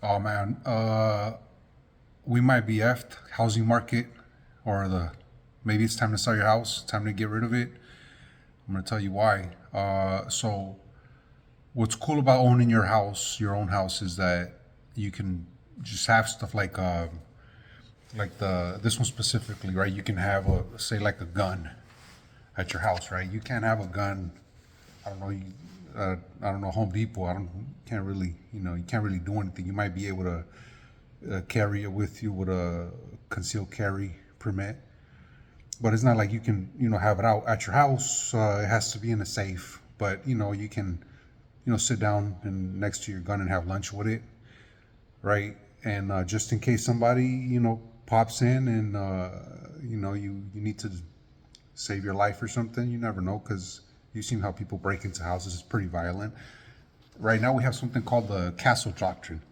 Oh man, we might be effed. Housing market, or the maybe it's time to sell your house. Time to get rid of it. I'm gonna tell you why. So what's cool about owning your own house, is that you can just have stuff like the this one specifically, right? You can have a say like a gun at your house, right? You can't have a gun. I don't know. I don't know, Home Depot. I don't can't really you can't really do anything. You might be able to carry it with you with a concealed carry permit, but it's not like you can have it out at your house. It has to be in a safe, but you can sit down and next to your gun and have lunch with it, right? And just in case somebody pops in and you need to save your life or something. You never know, because you've seen how people break into houses. It's pretty violent. Right now we have something called the castle doctrine.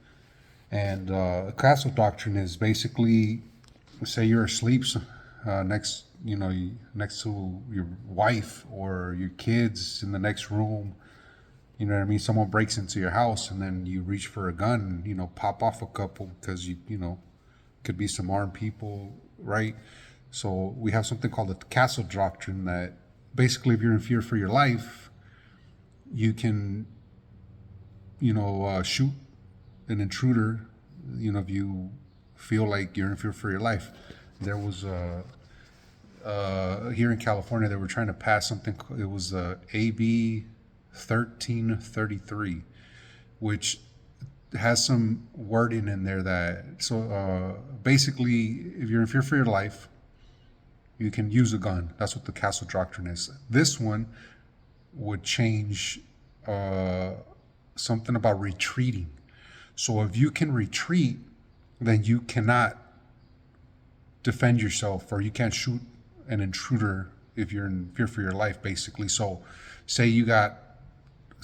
And the castle doctrine is basically, say you're asleep next to your wife or your kids in the next room. You know what I mean? Someone breaks into your house and then you reach for a gun, pop off a couple because could be some armed people, right? So we have something called the castle doctrine, that basically if you're in fear for your life, you can, shoot an intruder, if you feel like you're in fear for your life. There was here in California, they were trying to pass something. It was AB 1333, which has some wording in there that basically, if you're in fear for your life, you can use a gun. That's what the castle doctrine is. This one would change something about retreating. So if you can retreat, then you cannot defend yourself, or you can't shoot an intruder if you're in fear for your life, basically. So say you got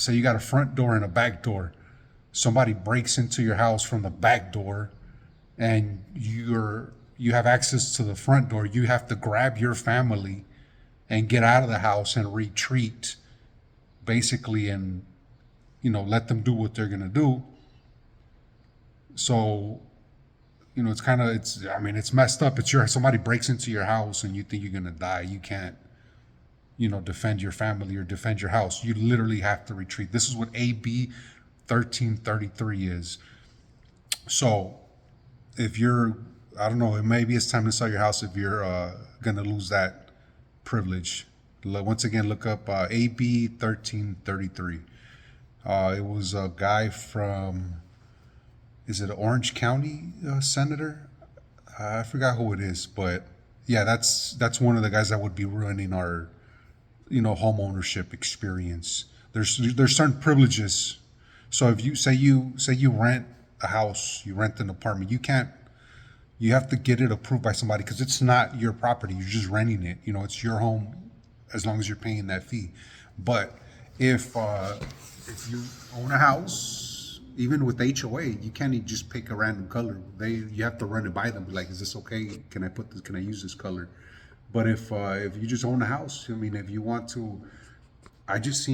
a front door and a back door. Somebody breaks into your house from the back door, and you have access to the front door. You have to grab your family and get out of the house and retreat, basically, and let them do what they're gonna do. So it's messed up. Somebody breaks into your house and you think you're gonna die. You can't defend your family or defend your house. You literally have to retreat. This is what AB 1333 is. So if you're, I don't know, maybe it's time to sell your house if you're gonna lose that privilege. Once again, look up AB 1333. It was a guy from, is it Orange County senator? I forgot who it is, but yeah, that's one of the guys that would be ruining our home ownership experience. There's certain privileges. So if you rent a house, you rent an apartment, you have to get it approved by somebody, because it's not your property. You're just renting it. It's your home as long as you're paying that fee. But if you own a house, even with HOA, you can't just pick a random color. You have to run it by them. Be like, is this okay? Can I put this? Can I use this color? But if you just own a house, I mean, if you want to, I just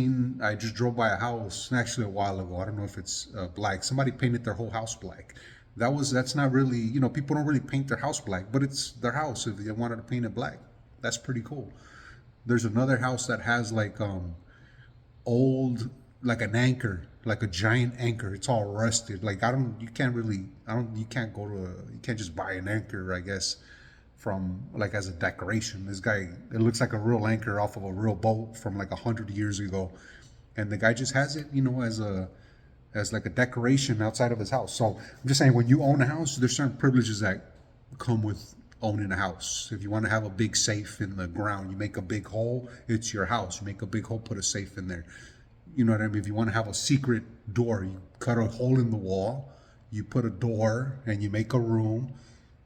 drove by a house actually a while ago. I don't know if it's black. Somebody painted their whole house black. That's not really, people don't really paint their house black, but it's their house. If they wanted to paint it black, that's pretty cool. There's another house that has like old, like an anchor, like a giant anchor. It's all rusted. Like you can't just buy an anchor, I guess, from like as a decoration. This guy, it looks like a real anchor off of a real boat from like 100 years ago, and the guy just has it, as like a decoration outside of his house. So I'm just saying, when you own a house, there's certain privileges that come with owning a house. If you want to have a big safe in the ground, you make a big hole, it's your house. You make a big hole, put a safe in there. You know what I mean? If you want to have a secret door, you cut a hole in the wall, you put a door, and you make a room,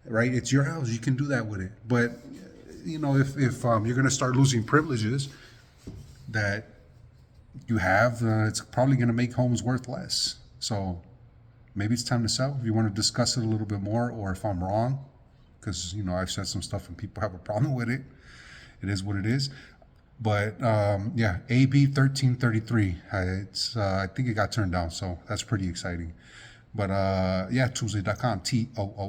right? It's your house. You can do that with it. But if you're gonna start losing privileges that you have, it's probably gonna make homes worth less. So maybe it's time to sell. If you want to discuss it a little bit more, or if I'm wrong, because I've said some stuff and people have a problem with it. It is what it is. But yeah, AB 1333. I think it got turned down, so that's pretty exciting. But yeah, Toosdae.com, TOOSDAE.com.